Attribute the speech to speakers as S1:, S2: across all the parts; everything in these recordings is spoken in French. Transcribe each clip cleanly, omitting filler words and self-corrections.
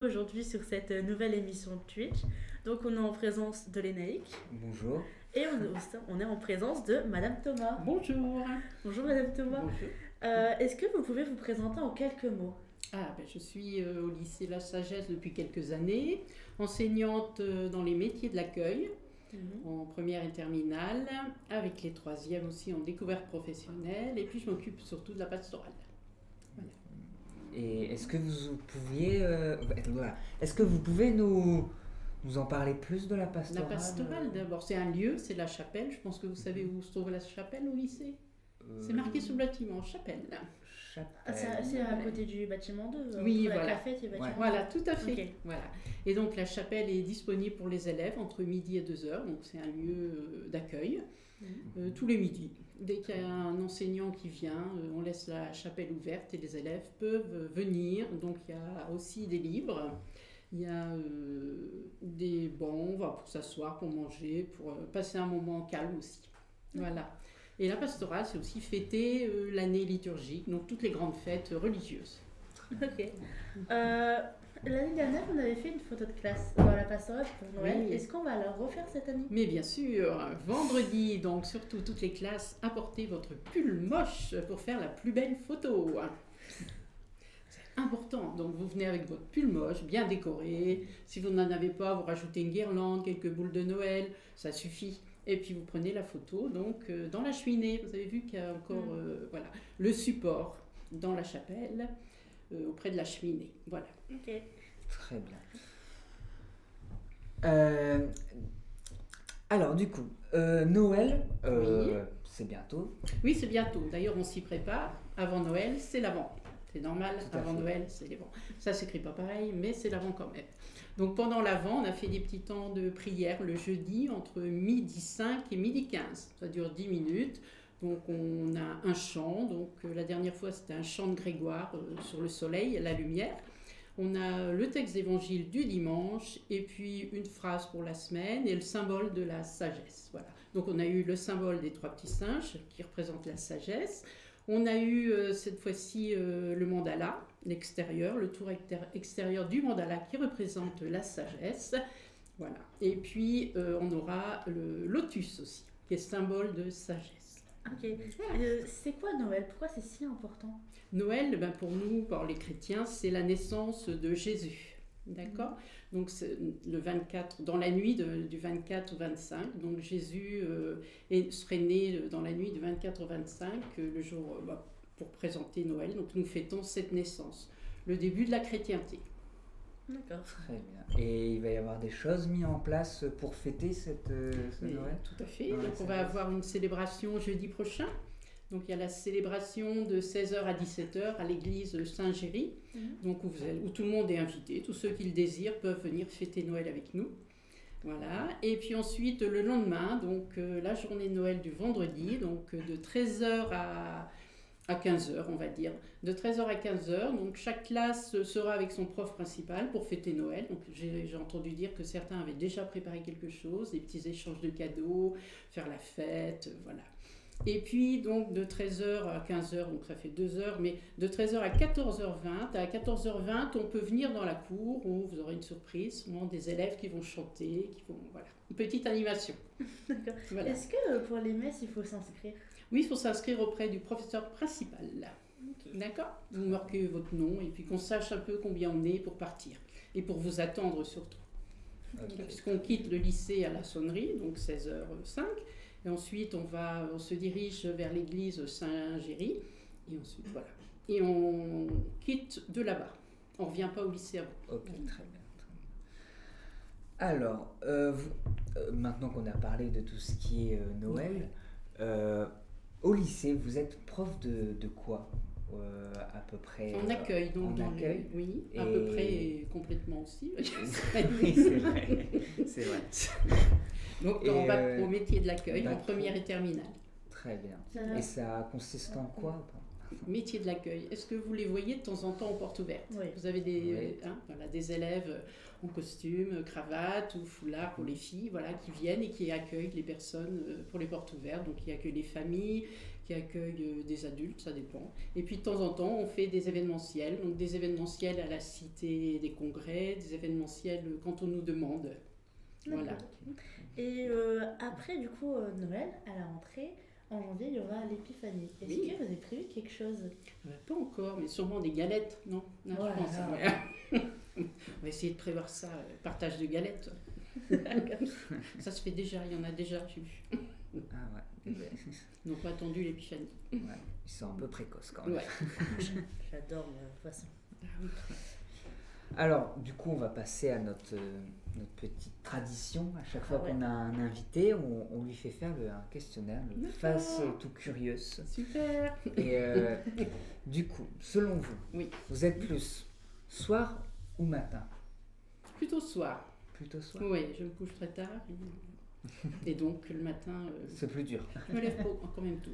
S1: Aujourd'hui sur cette nouvelle émission de Twitch. Donc on est en présence de Lénaïque
S2: Bonjour.
S1: et on est en présence de Madame Thomas.
S3: Bonjour.
S1: Bonjour Madame Thomas.
S3: Bonjour.
S1: Est-ce que vous pouvez vous présenter en quelques mots?
S3: Je suis au lycée La Sagesse depuis quelques années, enseignante dans les métiers de l'accueil, en première et terminale, avec les troisièmes aussi en découverte professionnelle, et puis je m'occupe surtout de la pastorale. Voilà.
S2: Et est-ce que est-ce que vous pouvez nous en parler plus de la
S3: La
S2: pastorale?
S3: pastorale d'abord, c'est un lieu, c'est la chapelle. Je pense que vous savez où se trouve la chapelle au lycée. C'est marqué sur le bâtiment, chapelle.
S2: Chapelle.
S1: C'est à côté du bâtiment 2.
S3: Oui,
S1: entre
S3: voilà.
S1: La cafette et le bâtiment
S3: Voilà, tout à fait.
S1: Ok.
S3: Voilà. Et donc la chapelle est disponible pour les élèves entre midi et 2h, donc c'est un lieu d'accueil tous les midis. Dès qu'il y a un enseignant qui vient, on laisse la chapelle ouverte et les élèves peuvent venir. Donc il y a aussi des livres, il y a des bancs pour s'asseoir, pour manger, pour passer un moment calme aussi. Voilà. Et la pastorale, c'est aussi fêter l'année liturgique, donc toutes les grandes fêtes religieuses.
S1: Ok. L'année dernière, on avait fait une photo de classe dans la pastorale pour Noël.
S3: Oui.
S1: Est-ce qu'on va la refaire cette année?
S3: Mais bien sûr, vendredi, donc surtout toutes les classes, apportez votre pull moche pour faire la plus belle photo. C'est important, donc vous venez avec votre pull moche, bien décoré. Si vous n'en avez pas, vous rajoutez une guirlande, quelques boules de Noël, ça suffit. Et puis vous prenez la photo donc dans la cheminée. Vous avez vu qu'il y a encore le support dans la chapelle, auprès de la cheminée. Voilà.
S1: Ok.
S2: Très bien. Alors du coup, Noël,
S3: Oui.
S2: c'est bientôt.
S3: Oui, c'est bientôt. D'ailleurs, on s'y prépare. Avant Noël, c'est l'avant. C'est normal,
S2: Tout à
S3: avant
S2: fait.
S3: Noël, c'est l'avant. Ça s'écrit pas pareil, mais c'est l'avant quand même. Donc pendant l'avant, on a fait des petits temps de prière le jeudi entre midi 5 et midi 15. Ça dure 10 minutes. Donc on a un chant. Donc la dernière fois, c'était un chant de Grégoire sur le soleil, la lumière. On a le texte d'évangile du dimanche et puis une phrase pour la semaine et le symbole de la sagesse. Voilà. Donc on a eu le symbole des trois petits singes qui représente la sagesse. On a eu cette fois-ci le mandala, l'extérieur, le tour extérieur du mandala qui représente la sagesse. Voilà. Et puis on aura le lotus aussi, qui est symbole de sagesse.
S1: Ok. C'est quoi Noël? Pourquoi c'est si important?
S3: Noël, pour nous, par les chrétiens, c'est la naissance de Jésus. D'accord? Donc c'est le 24, dans la nuit du 24 au 25. Donc Jésus serait né dans la nuit du 24 au 25, le jour pour présenter Noël. Donc nous fêtons cette naissance, le début de la chrétienté.
S1: D'accord.
S2: Très bien. Et il va y avoir des choses mises en place pour fêter ce
S3: Mais
S2: Noël?
S3: tout à fait.
S2: Ouais,
S3: Donc on
S2: c'est
S3: va
S2: vrai.
S3: avoir une célébration jeudi prochain. Donc il y a la célébration de 16h à 17h à l'église Saint-Géry, donc où tout le monde est invité. Tous ceux qui le désirent peuvent venir fêter Noël avec nous. Voilà. Et puis ensuite le lendemain, donc la journée de Noël du vendredi, donc de 13h à 15h, on va dire. De 13h à 15h, donc chaque classe sera avec son prof principal pour fêter Noël. Donc j'ai entendu dire que certains avaient déjà préparé quelque chose, des petits échanges de cadeaux, faire la fête, voilà. Et puis donc de 13h à 15h, donc ça fait 2 heures, mais de 13h à 14h20, à 14h20 on peut venir dans la cour où vous aurez une surprise, souvent des élèves qui vont chanter, voilà, une petite animation.
S1: D'accord.
S3: Voilà.
S1: Est-ce que pour les messes, il faut s'inscrire?
S3: Oui, il faut s'inscrire auprès du professeur principal.
S1: Ok.
S3: D'accord? Vous marquez votre nom et puis qu'on sache un peu combien on est pour partir et pour vous attendre surtout.
S2: Ok.
S3: Puisqu'on quitte le lycée à la sonnerie, donc 16h05, et ensuite on se dirige vers l'église Saint-Géry, et ensuite voilà. Et on quitte de là-bas. On ne revient pas au lycée avant.
S2: Ok, très bien. Très bien. Alors, maintenant qu'on a parlé de tout ce qui est Noël, au lycée, vous êtes prof de quoi à peu près?
S3: En accueil, donc
S2: en
S3: dans
S2: accueil.
S3: oui, à
S2: Et-
S3: peu près et complètement aussi.
S2: Oui, c'est vrai. C'est vrai.
S3: Donc
S2: Et,
S3: on va au métier de l'accueil en
S2: bac pro.
S3: première et terminale.
S2: Très bien.
S1: Ça-
S2: Et ça consiste en quoi?
S3: Métier de l'accueil. Est-ce que vous les voyez de temps en temps aux portes ouvertes?
S1: Oui.
S3: Vous avez des,
S2: Oui.
S3: des élèves en costume, cravate ou foulard pour les filles, voilà, qui viennent et qui accueillent les personnes pour les portes ouvertes. Donc qui accueillent les familles, qui accueille des adultes, ça dépend. Et puis de temps en temps, on fait des événementiels, donc des événementiels à la Cité des Congrès, des événementiels quand on nous demande. Voilà.
S1: Et après, du coup, Noël, à la rentrée, en janvier, il y aura l'épiphanie. Est-ce
S3: Oui.
S1: que vous avez prévu quelque chose?
S3: Pas encore, mais sûrement des galettes, non? Non,
S1: Voilà.
S3: je pense, ouais. On va essayer de prévoir ça, partage de galettes. Ça se fait déjà, il y en a déjà, j'ai vu.
S2: Ah ouais.
S3: Ils n'ont pas attendu l'épiphanie.
S2: Ouais, ils sont un peu précoces quand même.
S3: Ouais.
S1: J'adore le poisson.
S3: Ah oui.
S2: Alors, du coup, on va passer à notre petite tradition. À chaque fois
S1: Ah ouais.
S2: qu'on a un invité, on lui fait faire un questionnaire, le
S3: D'accord.
S2: face tout curieuse.
S3: Super.
S2: Et du coup, selon vous,
S3: Oui.
S2: vous êtes plus soir ou matin?
S3: Plutôt soir.
S2: Plutôt soir.
S3: Oui, je me couche très tard. Et donc, le matin,
S2: C'est plus dur.
S3: je me lève pas quand même tôt.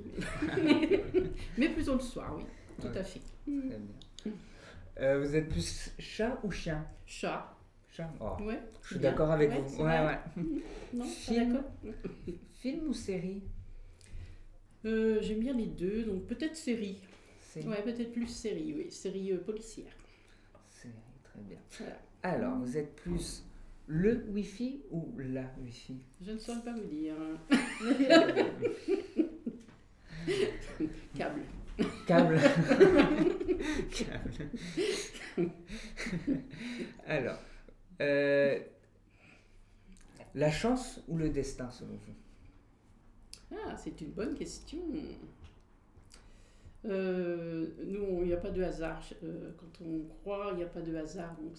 S3: Mais plutôt le soir, oui. Tout
S2: Ouais.
S3: à fait.
S2: Très bien. Vous êtes plus chat ou chien?
S3: Chat.
S2: Chat. Oh,
S3: Ouais.
S2: je suis
S3: bien.
S2: d'accord avec
S3: Ouais,
S2: vous.
S3: c'est
S2: Ouais,
S3: vrai.
S2: ouais.
S3: Non, pas
S2: Film.
S3: d'accord.
S2: Film ou série?
S3: J'aime bien les deux, donc peut-être série.
S2: Série.
S3: Ouais, peut-être plus série, oui. Série policière.
S2: Série, très bien.
S3: Voilà.
S2: Alors, vous êtes plus le Wi-Fi ou la Wi-Fi?
S3: Je ne saurais pas vous dire. Câble.
S2: Câble. Câble. Alors, la chance ou le destin selon vous?
S3: Ah, c'est une bonne question. Nous, il n'y a pas de hasard. Quand on croit, il n'y a pas de hasard. Donc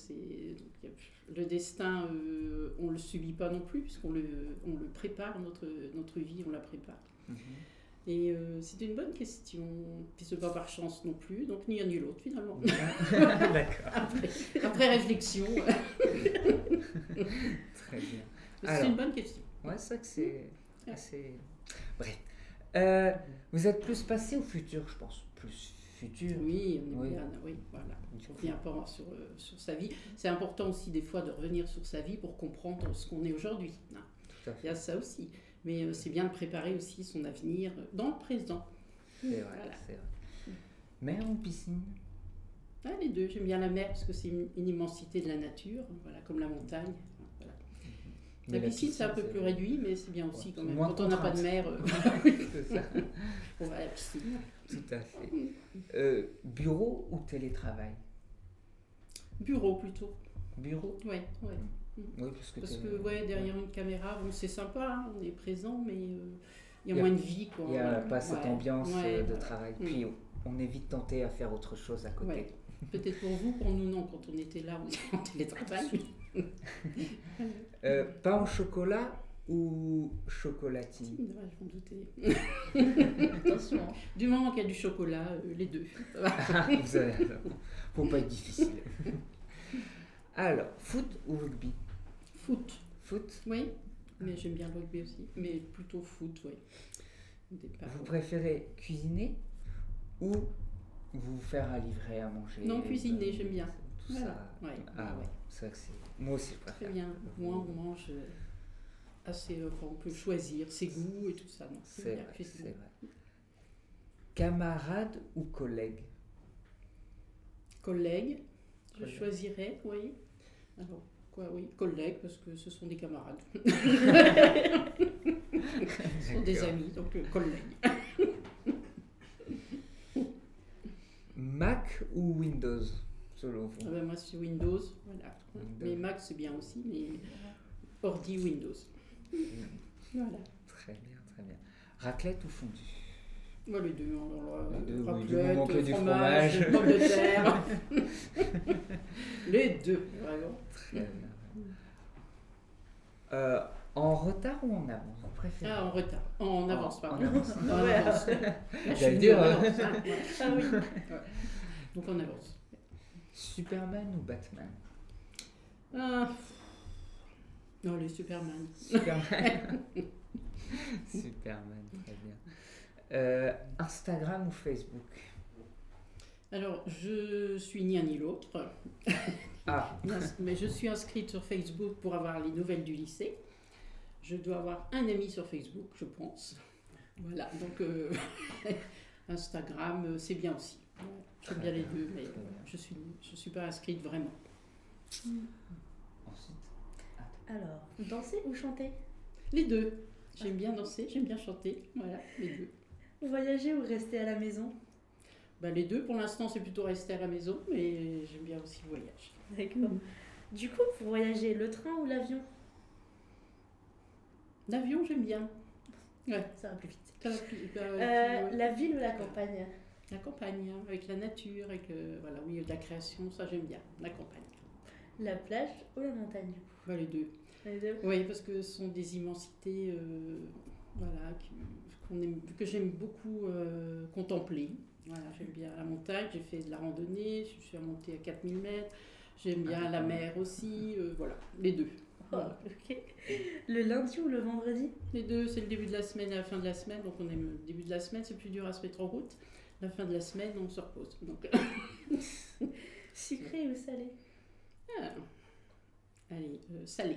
S3: le destin, on ne le subit pas non plus, puisqu'on le prépare, notre vie, on la prépare. Et c'est une bonne question. Puis c'est pas par chance non plus, donc ni un ni l'autre finalement.
S2: D'accord.
S3: Après réflexion,
S2: Très bien.
S3: c'est
S2: Alors.
S3: une bonne question.
S2: Ouais, c'est vrai que c'est assez... Bref. Vous êtes plus passé ou futur, je pense? Plus futur.
S3: Oui, on est
S2: Oui.
S3: bien, oui, voilà.
S2: Du
S3: On
S2: coup.
S3: revient pas sur sa vie. C'est important aussi des fois de revenir sur sa vie pour comprendre ce qu'on est aujourd'hui. Hein.
S2: Tout à
S3: Il y
S2: fait.
S3: a ça aussi. Mais c'est bien de préparer aussi son avenir dans le présent.
S2: C'est vrai,
S3: Voilà.
S2: c'est vrai. Mer ou piscine?
S3: Ah, les deux, j'aime bien la mer parce que c'est une immensité de la nature, voilà, comme la montagne. Voilà.
S2: Mais
S3: La piscine, c'est un peu
S2: c'est-
S3: plus réduit, mais c'est bien aussi
S2: Ouais,
S3: quand
S2: c'est
S3: même.
S2: moins
S3: Quand on n'a pas de mer,
S2: C'est ça.
S3: on va à la piscine.
S2: Tout à fait. Bureau ou télétravail?
S3: Bureau plutôt.
S2: Bureau?
S3: Ouais, ouais.
S2: Oui, parce que,
S3: Parce que ouais, derrière une caméra, bon, c'est sympa, hein, on est présent, mais il y a
S2: Il y a-
S3: moins de vie. Quoi.
S2: il n'y a
S3: Voilà.
S2: pas cette
S3: Ouais,
S2: ambiance
S3: ouais,
S2: de
S3: ouais.
S2: travail.
S3: Mm.
S2: Puis on est vite tenté à faire autre chose à côté.
S3: Ouais. Peut-être pour vous, pour nous non, quand on était là, on était en télétravail.
S2: Pain au chocolat ou chocolatine?
S3: Je m'en doutais.
S1: Attention. hein.
S3: Du moment qu'il y a du chocolat, les deux.
S2: Vous avez raison. Faut pas être difficile. Alors, foot ou rugby?
S3: Foot,
S2: Foot.
S3: oui, mais j'aime bien le rugby aussi, mais plutôt foot, oui. Au départ.
S2: Vous préférez cuisiner ou vous faire à livrer à manger?
S3: Non, cuisiner, j'aime bien.
S2: Tout
S3: Voilà.
S2: ça.
S3: Ouais,
S2: Ah
S3: ouais.
S2: ouais, c'est vrai que c'est. Moi aussi, je
S3: Très
S2: préfère.
S3: bien. Moi, on mange assez. Enfin, on peut choisir ses goûts et tout ça. Non,
S2: C'est
S3: bien,
S2: vrai,
S3: cuisiner.
S2: c'est vrai. Camarade ou collègue?
S3: Collègues, je
S2: Collègues.
S3: choisirais, oui. Alors, quoi, oui, collègues, parce que ce sont des camarades. Ce sont des
S2: D'accord.
S3: amis, donc collègues.
S2: Mac ou Windows, selon
S3: Ah
S2: vous?
S3: ben, moi, c'est Windows, voilà.
S2: Windows.
S3: Mais Mac, c'est bien aussi, mais ordi Windows. Voilà.
S2: Très bien, très bien. Raclette ou fondue?
S3: Moi, les deux, alors,
S2: Les deux, oui,
S3: raclette,
S2: du moment que du
S3: fromage,
S2: fromage.
S3: pommes de terre. Les deux, vraiment.
S2: Très bien. En retard ou en avance? Vous préférez?
S3: Ah, en retard. En avance, pardon.
S2: En avance.
S3: En
S1: Ouais.
S3: avance. Là, je
S2: J'allais
S3: suis
S2: dire,
S3: en avance, hein, ouais.
S1: Ah oui.
S3: Ouais. Donc en avance.
S2: Superman ou Batman?
S3: Ah. Non, les Superman.
S2: Superman. Superman, très bien. Instagram ou Facebook?
S3: Alors, je suis ni un ni l'autre,
S2: Ah,
S3: mais je suis inscrite sur Facebook pour avoir les nouvelles du lycée. Je dois avoir un ami sur Facebook, je pense. Voilà, donc Instagram, c'est bien aussi. J'aime bien les deux, mais je suis pas inscrite vraiment.
S2: Ensuite,
S1: Alors, danser ou chanter?
S3: Les deux. J'aime bien danser, j'aime bien chanter. Voilà, les deux.
S1: Voyager ou rester à la maison?
S3: Les deux, pour l'instant, c'est plutôt rester à la maison, mais j'aime bien aussi le voyage.
S1: D'accord. Du coup, pour voyager, le train ou l'avion?
S3: L'avion, j'aime bien. Ouais.
S1: Ça va plus vite.
S3: Ça va plus-
S1: La ville ou la campagne?
S3: La campagne, hein, avec la nature, avec voilà, oui, de la création, ça j'aime bien. La campagne.
S1: La plage ou la montagne, du coup?
S3: Les deux.
S1: Les deux.
S3: Oui, parce que ce sont des immensités voilà, que j'aime beaucoup contempler. Voilà, j'aime bien la montagne, j'ai fait de la randonnée, je suis remontée à 4000 mètres. J'aime bien la mer aussi, voilà, les deux.
S1: Oh,
S3: Voilà.
S1: ok. Le lundi ou le vendredi?
S3: Les deux, c'est le début de la semaine et la fin de la semaine. Donc on aime le début de la semaine, c'est plus dur à se mettre en route. La fin de la semaine, on se repose. Donc,
S1: Sucré ou salé?
S3: allez, salé.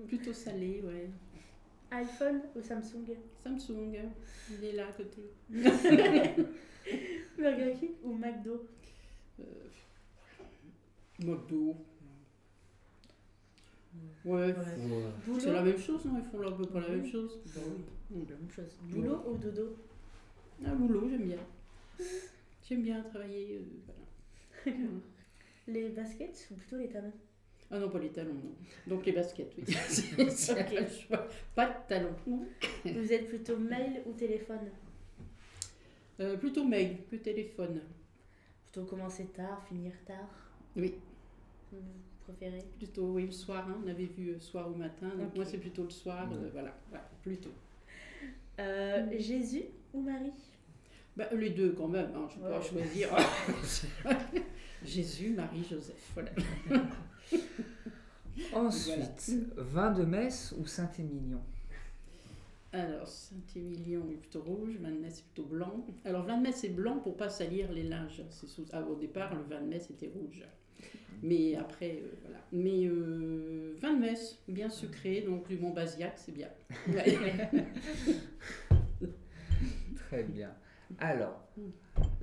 S3: Plutôt salé, ouais.
S1: iPhone ou Samsung?
S3: Samsung, il est là à côté.
S1: Burger King ou McDo?
S3: McDo. Ouais,
S1: Boulot?
S3: c'est la même chose, non? Ils font à peu près la même chose.
S1: La même chose. Boulot ou dodo?
S3: Un boulot, j'aime bien. J'aime bien travailler. Voilà.
S1: Les baskets ou plutôt les talons?
S3: Ah non, pas les talons, non. Donc les baskets, oui. C'est
S1: Ok.
S3: un choix. Pas de talons.
S1: Vous êtes plutôt mail ou téléphone?
S3: Plutôt mail que téléphone.
S1: Plutôt commencer tard, finir tard?
S3: Oui,
S1: Vous préférez?
S3: plutôt oui, le soir. Hein. On avait vu soir ou matin. Donc
S1: Ok.
S3: moi, c'est plutôt le soir. Voilà, plutôt.
S1: Jésus ou Marie?
S3: Les deux quand même. Hein. Je ne peux pas
S1: Ouais.
S3: choisir. Jésus, Marie, Joseph. Voilà.
S2: ensuite vin de messe ou Saint-Émilion?
S3: Alors, Saint-Émilion est plutôt rouge, vin de messe est plutôt blanc. Alors, vin de messe c'est blanc pour pas salir les linges. Au départ, le vin de messe était rouge. Mais après, voilà. Mais vin de messe, bien sucré, donc du Montbazillac, c'est bien.
S2: Très bien. Alors,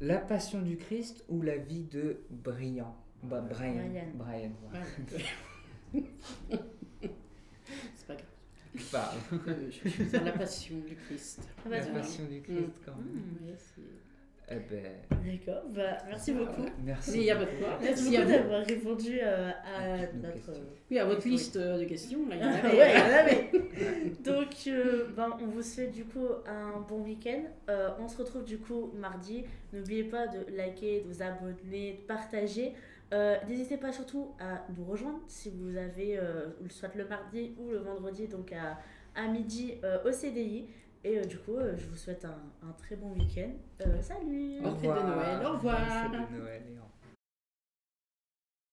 S2: la passion du Christ ou la vie de Brian? Brian.
S3: Voilà. C'est pas grave.
S2: Parle.
S3: Je suis dans la passion du Christ.
S1: Ah bah,
S2: La
S1: c'est
S2: passion du Christ, quand même.
S3: Ouais, c'est-
S2: Eh ben,
S1: D'accord, merci beaucoup.
S3: Mais
S2: merci.
S3: il n'y a pas de quoi.
S1: Merci
S3: Merci à
S1: beaucoup
S3: vous.
S1: d'avoir répondu à
S2: toutes nos
S1: notre...
S2: questions.
S3: Oui, à votre liste de questions, là, il y en
S1: Ouais,
S3: avait.
S1: il y en avait. Donc, on vous souhaite du coup un bon week-end. On se retrouve du coup mardi. N'oubliez pas de liker, de vous abonner, de partager. N'hésitez pas surtout à nous rejoindre si vous avez soit le mardi ou le vendredi, donc à midi au CDI. Et du coup, je vous souhaite un très bon week-end. Salut!
S3: Bonne fête de Noël, au revoir.
S2: Bonne fête de Noël et au